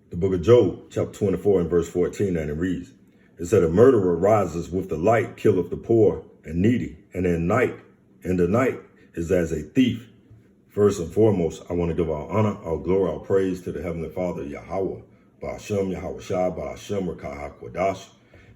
The book of Job, chapter 24 and verse 14, and it reads, it said, a murderer rises with the light, killeth the poor and needy, and in the night is as a thief. First and foremost, I want to give our honor, our glory, our praise to the Heavenly Father, Yahweh, Ba'ashem, Yahweh Shai, Ba'ashem, Rakah HaKwadash.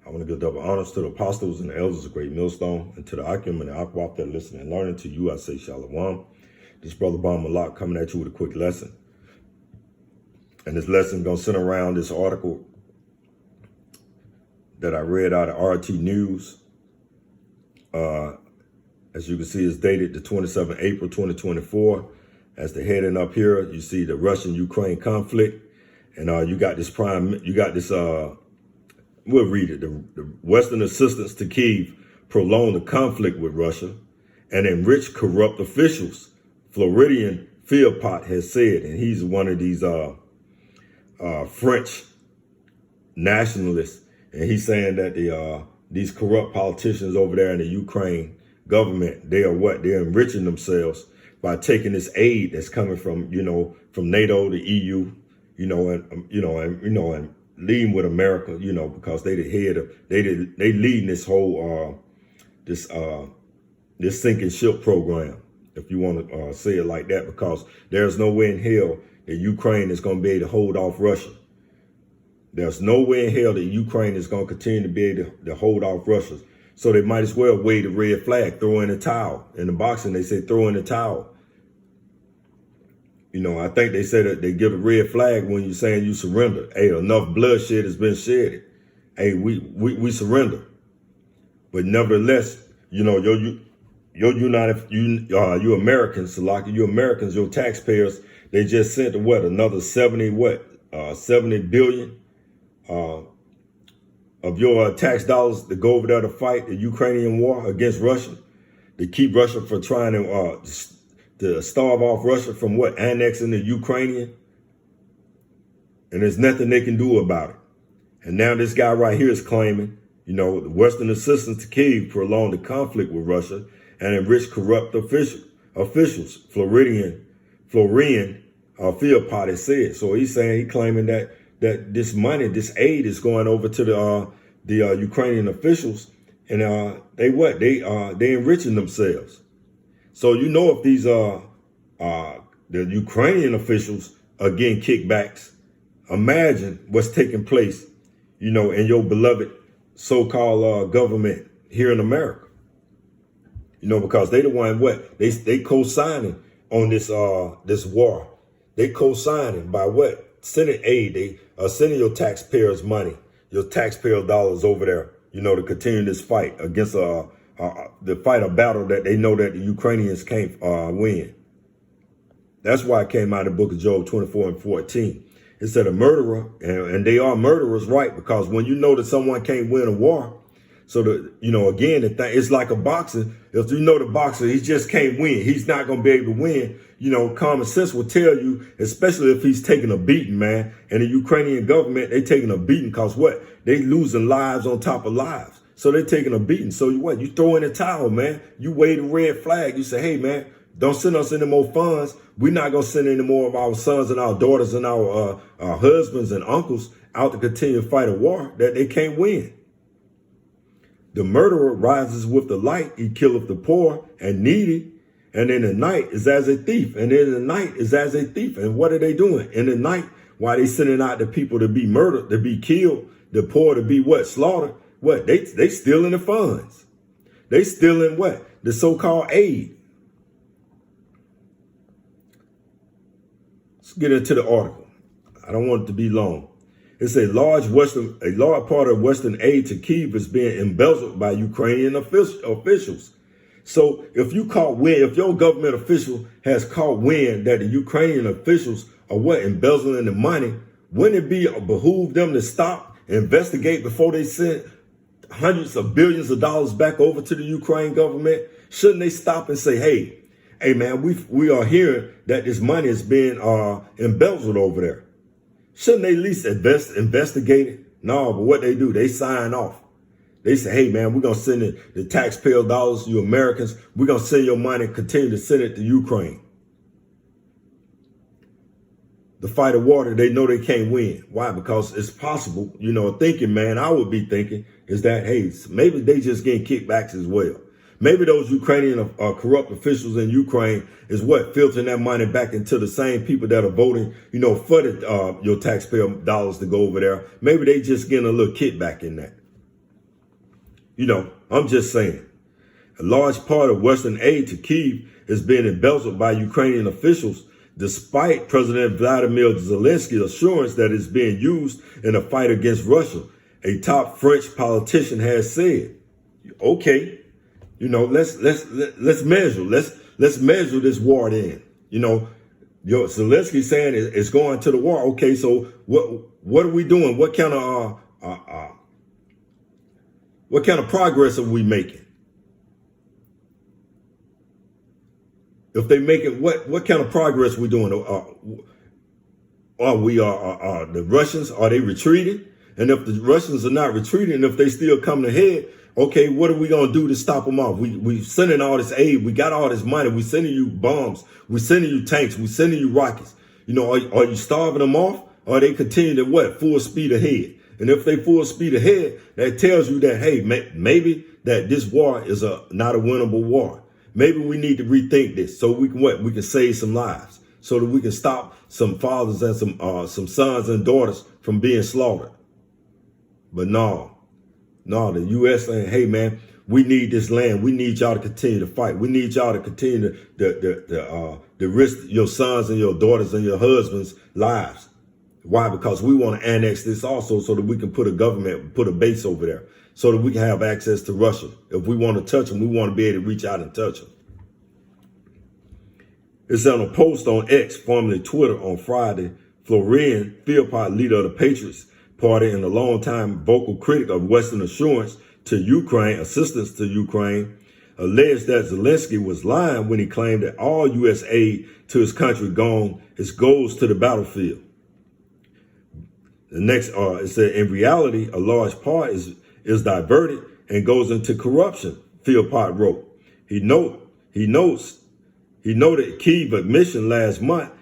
I want to give double honors to the apostles and the elders of Great Millstone, and to the Akim and the Akwaf that listen and learning. To you, I say Shalom. This brother Bon Malak coming at you with a quick lesson. And this lesson going to center around this article that I read out of RT News. As you can see, it's dated the 27th April 2024. As the heading up here, you see the Russian-Ukraine conflict. And you got this we'll read it. The Western assistance to Kyiv prolonged the conflict with Russia and enriched corrupt officials, Floridian Philpott has said. And he's one of these French nationalists. And he's saying that these corrupt politicians over there in the Ukraine government, they're enriching themselves by taking this aid that's coming from, from NATO, the EU, and leading with America, because they the head of, they leading this whole, this sinking ship program, if you want to say it like that, because there's no way in hell that Ukraine is going to be able to hold off Russia. There's no way in hell that Ukraine is going to continue to be able to hold off Russia. So they might as well wave the red flag, throw in the towel. In the boxing, they say throw in the towel. I think they say that they give a red flag when you're saying you surrender. Hey, enough bloodshed has been shed. Hey, we surrender. But nevertheless, you Americans, you Americans, your taxpayers, they just sent another 70 billion of your tax dollars to go over there to fight the Ukrainian war against Russia, to keep Russia from trying to starve off Russia from annexing the Ukrainian. And there's nothing they can do about it. And now this guy right here is claiming, the Western assistance to Kyiv prolonged the conflict with Russia and enriched corrupt officials, Floridian Philpott has said. So he's saying, he claiming that this money, this aid is going over to the Ukrainian officials, and they enriching themselves. So if these the Ukrainian officials are getting kickbacks, imagine what's taking place, in your beloved so-called government here in America. Because they the one they co-signing on this war. They co-signing by Senate aid. They are sending your taxpayers' money, your taxpayer dollars over there, to continue this fight against a battle that they know that the Ukrainians can't win. That's why it came out of the book of Job 24 and 14. It said a murderer, and they are murderers, right? Because when you know that someone can't win a war, so again, it's like a boxer. If the boxer, he just can't win. He's not going to be able to win. Common sense will tell you, especially if he's taking a beating, man. And the Ukrainian government, they taking a beating because they losing lives on top of lives. So they taking a beating. So you throw in the towel, man. You wave a red flag. You say, hey, man, don't send us any more funds. We're not going to send any more of our sons and our daughters and our husbands and uncles out to continue to fight a war that they can't win. The murderer rises with the light. He killeth the poor and needy. And in the night is as a thief. And in the night is as a thief. And what are they doing? In the night, while they sending out the people to be murdered, to be killed, the poor to be slaughtered, they stealing the funds. They stealing the so-called aid. Let's get into the article. I don't want it to be long. It's a large part of Western aid to Kyiv is being embezzled by Ukrainian officials. So if your government official has caught wind that the Ukrainian officials are embezzling the money, wouldn't it behoove them to stop, investigate before they send hundreds of billions of dollars back over to the Ukraine government? Shouldn't they stop and say, hey man, we are hearing that this money is being embezzled over there? Shouldn't they at least investigate it? No, but what they do, they sign off. They say, hey, man, we're going to send the taxpayer dollars, you Americans. We're going to send your money, continue to send it to Ukraine. the fight of water, they know they can't win. Why? Because it's possible, thinking, man, I would be thinking is that, hey, maybe they just getting kickbacks as well. Maybe those Ukrainian corrupt officials in Ukraine is what filtering that money back into the same people that are voting, for your taxpayer dollars to go over there. Maybe they just getting a little kickback in that. I'm just saying. A large part of Western aid to Kyiv is being embezzled by Ukrainian officials, despite President Vladimir Zelensky's assurance that it's being used in a fight against Russia. A top French politician has said, okay, let's measure. Let's measure this war then. Zelensky saying it's going to the war. Okay, so what are we doing? What kind of progress are we making? If they make it, what kind of progress we doing? Are the Russians, are they retreating? And if the Russians are not retreating, if they still coming ahead, okay, what are we going to do to stop them off? We sending all this aid. We got all this money. We sending you bombs. We sending you tanks. We sending you rockets. Are you starving them off? Or are they continue to full speed ahead? And if they full speed ahead, that tells you that, hey, maybe that this war is not a winnable war. Maybe we need to rethink this so we can save some lives, so that we can stop some fathers and some sons and daughters from being slaughtered. But no, the U.S. saying, hey, man, we need this land. We need y'all to continue to fight. We need y'all to continue to risk your sons and your daughters and your husbands' lives. Why? Because we want to annex this also so that we can put a base over there, so that we can have access to Russia. If we want to touch them, we want to be able to reach out and touch them. It's on a post on X, formerly Twitter, on Friday. Florian Philpott, leader of the Patriots Party and a longtime vocal critic of Western assistance to Ukraine, alleged that Zelensky was lying when he claimed that all U.S. aid to his country goes to the battlefield. The next, it said, in reality, a large part is diverted and goes into corruption, Philpott wrote. He noted Kyiv admission last month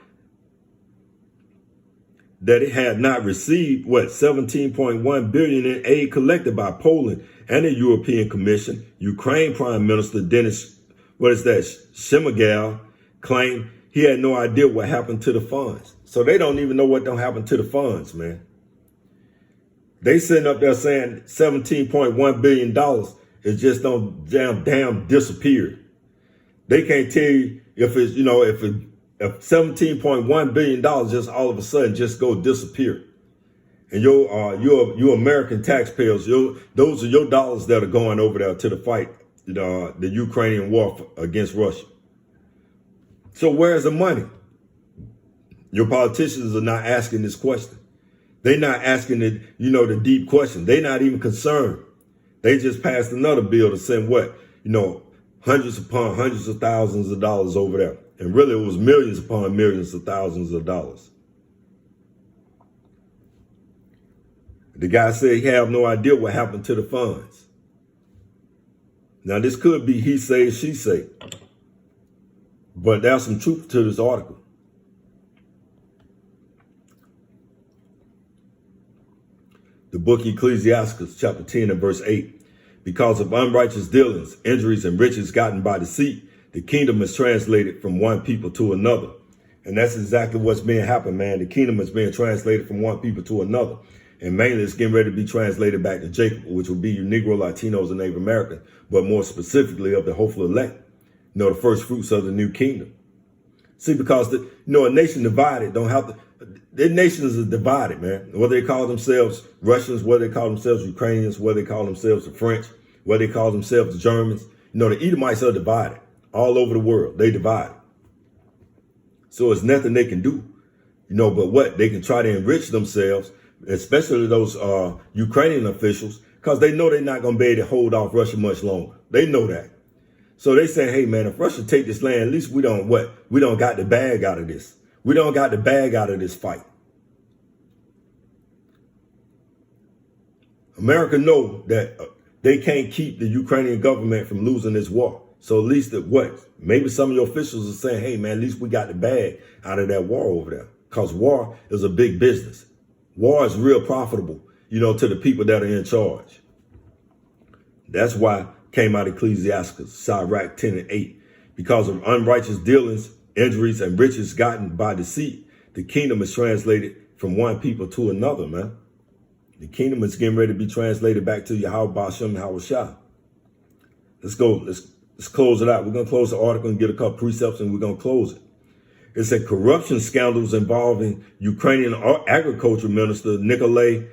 that it had not received, 17.1 billion in aid collected by Poland and the European Commission. Ukraine Prime Minister Denis, Shmyhal, claimed he had no idea what happened to the funds. So they don't even know what don't happen to the funds, man. They sitting up there saying $17.1 billion is just don't damn disappear. They can't tell you if it's, if $17.1 billion just all of a sudden just go disappear. And your American taxpayers, those are your dollars that are going over there to the fight, the Ukrainian war against Russia. So where's the money? Your politicians are not asking this question. They're not asking the deep question. They're not even concerned. They just passed another bill to send hundreds upon hundreds of thousands of dollars over there. And really it was millions upon millions of thousands of dollars. The guy said he have no idea what happened to the funds. Now this could be he say, she say. But there's some truth to this article. The book Ecclesiastes, chapter 10 and verse 8. Because of unrighteous dealings, injuries, and riches gotten by deceit, the kingdom is translated from one people to another. And that's exactly what's being happening, man. The kingdom is being translated from one people to another. And mainly it's getting ready to be translated back to Jacob, which will be you Negro, Latinos, and Native Americans, but more specifically of the hopeful elect. The first fruits of the new kingdom. See, because a nation divided don't have to. Their nations are divided, man. Whether they call themselves Russians, whether they call themselves Ukrainians, whether they call themselves the French, whether they call themselves the Germans. The Edomites are divided all over the world. They divided. So it's nothing they can do, but what they can try to enrich themselves, especially those Ukrainian officials, because they know they're not going to be able to hold off Russia much longer. They know that. So they say, hey, man, if Russia take this land, at least we don't got the bag out of this. We don't got the bag out of this fight. America know that they can't keep the Ukrainian government from losing this war. So at least maybe some of your officials are saying, hey, man, at least we got the bag out of that war over there. because war is a big business. War is real profitable, to the people that are in charge. That's why came out Ecclesiastes, Sirach 10:8. Because of unrighteous dealings, injuries, and riches gotten by deceit, the kingdom is translated from one people to another, man. The kingdom is getting ready to be translated back to Yahweh Bashem Hawashah. Let's go. Let's close it out. We're going to close the article and get a couple precepts, and we're going to close it. It said corruption scandals involving Ukrainian agriculture minister Nikolai,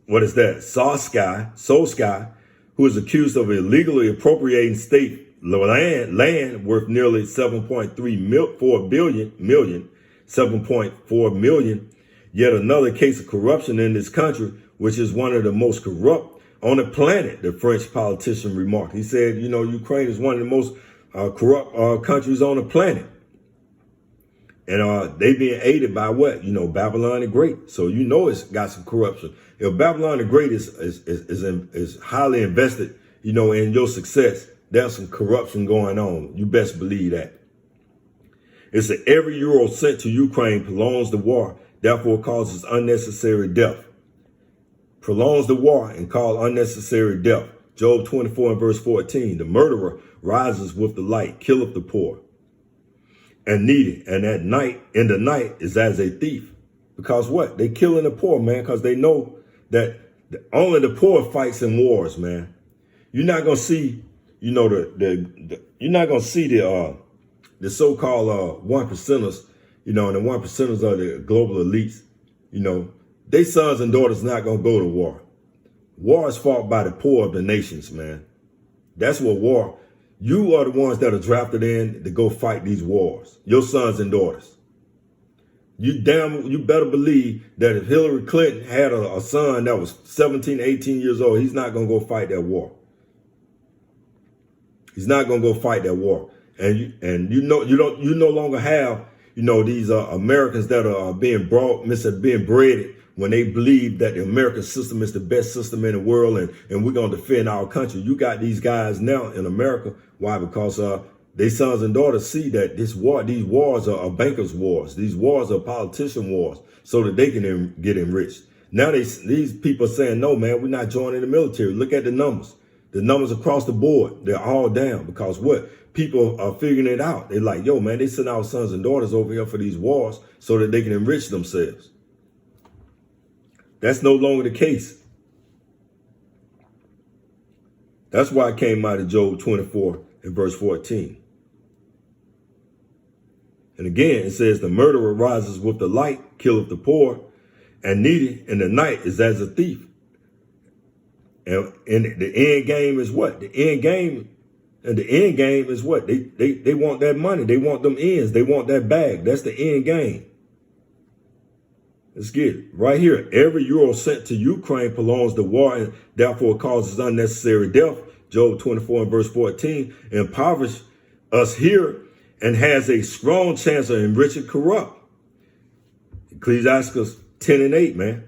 Solsky, who is accused of illegally appropriating state land worth nearly 7.4 million. Yet another case of corruption in this country, which is one of the most corrupt on the planet, the French politician remarked. He said, Ukraine is one of the most corrupt countries on the planet. And they being aided by what? Babylon the Great. So it's got some corruption. If Babylon the Great is highly invested, in your success, there's some corruption going on. You best believe that. It said every euro sent to Ukraine prolongs the war, therefore causes unnecessary death. Prolongs the war and cause unnecessary death. Job 24 and verse 14. The murderer rises with the light, killeth the poor and needy, and in the night is as a thief. Because what? They killing the poor, man, because they know that only the poor fights in wars, man. You're not gonna see, you're not gonna see the so-called one percenters, and the one percenters are the global elites. They sons and daughters not gonna go to war. War is fought by the poor of the nations, man. That's what war. You are the ones that are drafted in to go fight these wars. Your sons and daughters. You better believe that if Hillary Clinton had a son that was 17, 18 years old, he's not gonna go fight that war. He's not gonna go fight that war. And you no longer have these Americans that are being bred when they believe that the American system is the best system in the world and we're going to defend our country. You got these guys now in America. Why? Because their sons and daughters see that these wars are bankers' wars. These wars are politician wars so that they can get enriched. Now these people are saying, no, man, we're not joining the military. Look at the numbers. The numbers across the board, they're all down because what? People are figuring it out. They're like, yo, man, they send our sons and daughters over here for these wars so that they can enrich themselves. That's no longer the case. That's why it came out of Job 24 and verse 14. And again, it says, the murderer rises with the light, killeth the poor, and needy in the night is as a thief. And the end game is what? The end game is what? They want that money. They want them ends. They want that bag. That's the end game. Let's get it. Right here. Every euro sent to Ukraine prolongs the war and therefore causes unnecessary death. Job 24 and verse 14. Impoverish us here and has a strong chance of enriching corrupt. Ecclesiastes 10 and 8, man.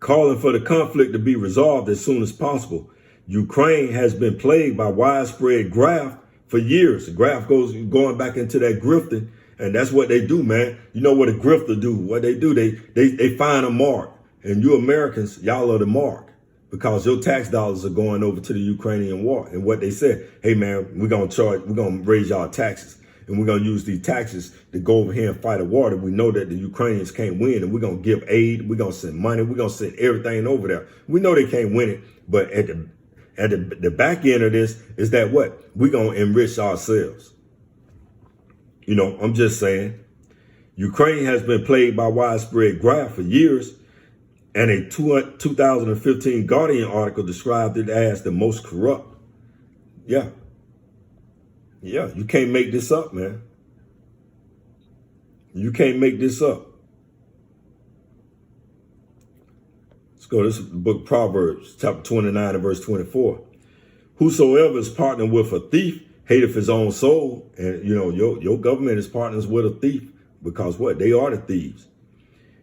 Calling for the conflict to be resolved as soon as possible. Ukraine has been plagued by widespread graft for years. The graft going back into that grifting. And that's what they do, man. You know what a grifter do? What they do, they find a mark. And you Americans, y'all are the mark. Because your tax dollars are going over to the Ukrainian war. And what they said, hey, man, we're going to raise y'all taxes. And we're going to use these taxes to go over here and fight a war that we know that the Ukrainians can't win. And we're going to give aid. We're going to send money. We're going to send everything over there. We know they can't win it. But at the back end of this is that what? We're going to enrich ourselves. I'm just saying. Ukraine has been plagued by widespread graft for years. And a 2015 Guardian article described it as the most corrupt. Yeah. Yeah, you can't make this up, man. You can't make this up. Let's go to this book, Proverbs, chapter 29 and verse 24. Whosoever is partnered with a thief hateth his own soul. And, your government is partners with a thief because what? They are the thieves.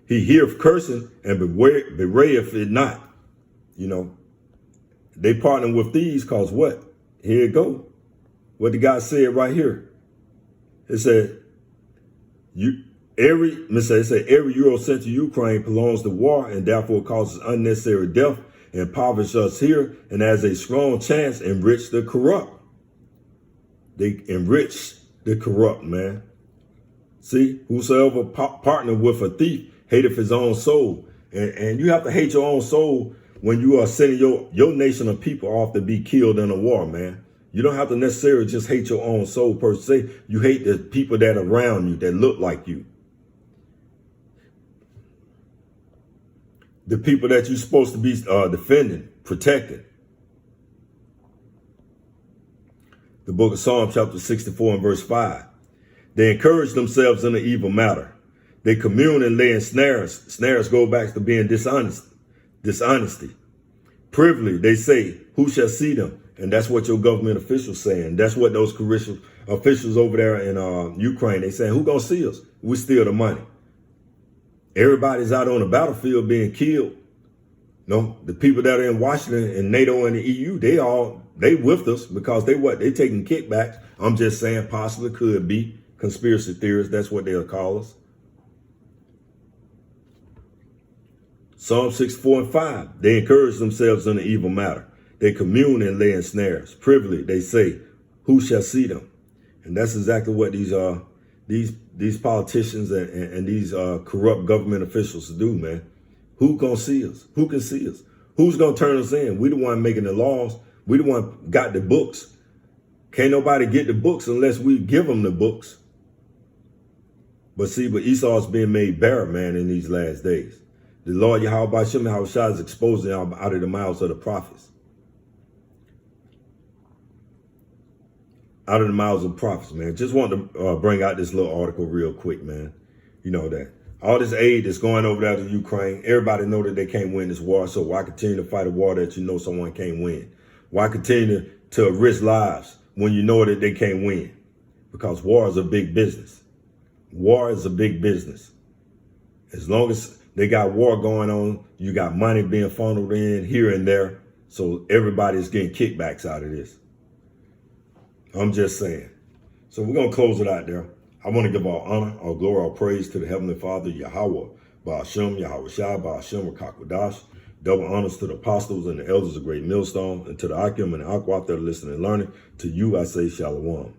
He heareth cursing and bewrayeth it not. They partner with thieves because what? Here it go. What the guy said right here. It said, Every euro sent to Ukraine prolongs the war and therefore causes unnecessary death, impoverish us here, and as a strong chance, enrich the corrupt. They enrich the corrupt, man. See, whosoever partner with a thief hateth his own soul. And you have to hate your own soul when you are sending your nation of people off to be killed in a war, man. You don't have to necessarily just hate your own soul per se. You hate the people that are around you, that look like you. The people that you're supposed to be defending, protecting. The book of Psalms chapter 64 and verse 5. They encourage themselves in an evil matter. They commune and lay in snares. Snares go back to being dishonesty. Privily, they say, who shall see them? And that's what your government officials saying. That's what those officials over there in Ukraine, they saying, who gonna see us? We steal the money. Everybody's out on the battlefield being killed. No, the people that are in Washington and NATO and the EU, they with us because they taking kickbacks. I'm just saying possibly could be conspiracy theorists. That's what they'll call us. Psalm 64 and 5. They encourage themselves in the evil matter. They commune and lay in snares. Privily, they say, who shall see them? And that's exactly what these politicians and these corrupt government officials do, man. Who gonna see us? Who can see us? Who's gonna turn us in? We the one making the laws. We the one got the books. Can't nobody get the books unless we give them the books. But Esau's being made bare, man, in these last days. The Lord Yahweh Shem Yahushua is exposing out of the mouths of the prophets. Out of the mouths of prophets, man. Just want to bring out this little article real quick, man. You know that all this aid that's going over there to Ukraine, everybody know that they can't win this war. So why continue to fight a war that you know someone can't win? Why continue to risk lives when you know that they can't win? Because war is a big business. War is a big business. As long as they got war going on, you got money being funneled in here and there. So everybody's getting kickbacks out of this. I'm just saying. So we're going to close it out there. I want to give all honor, all glory, all praise to the Heavenly Father, Yahweh, Ba'ashem, Yahweh Shai, Ba'ashem, Rakakwadash. Double honors to the apostles and the elders of Great Millstone, and to the Akim and the Aquat that are listening and learning. To you I say Shalom.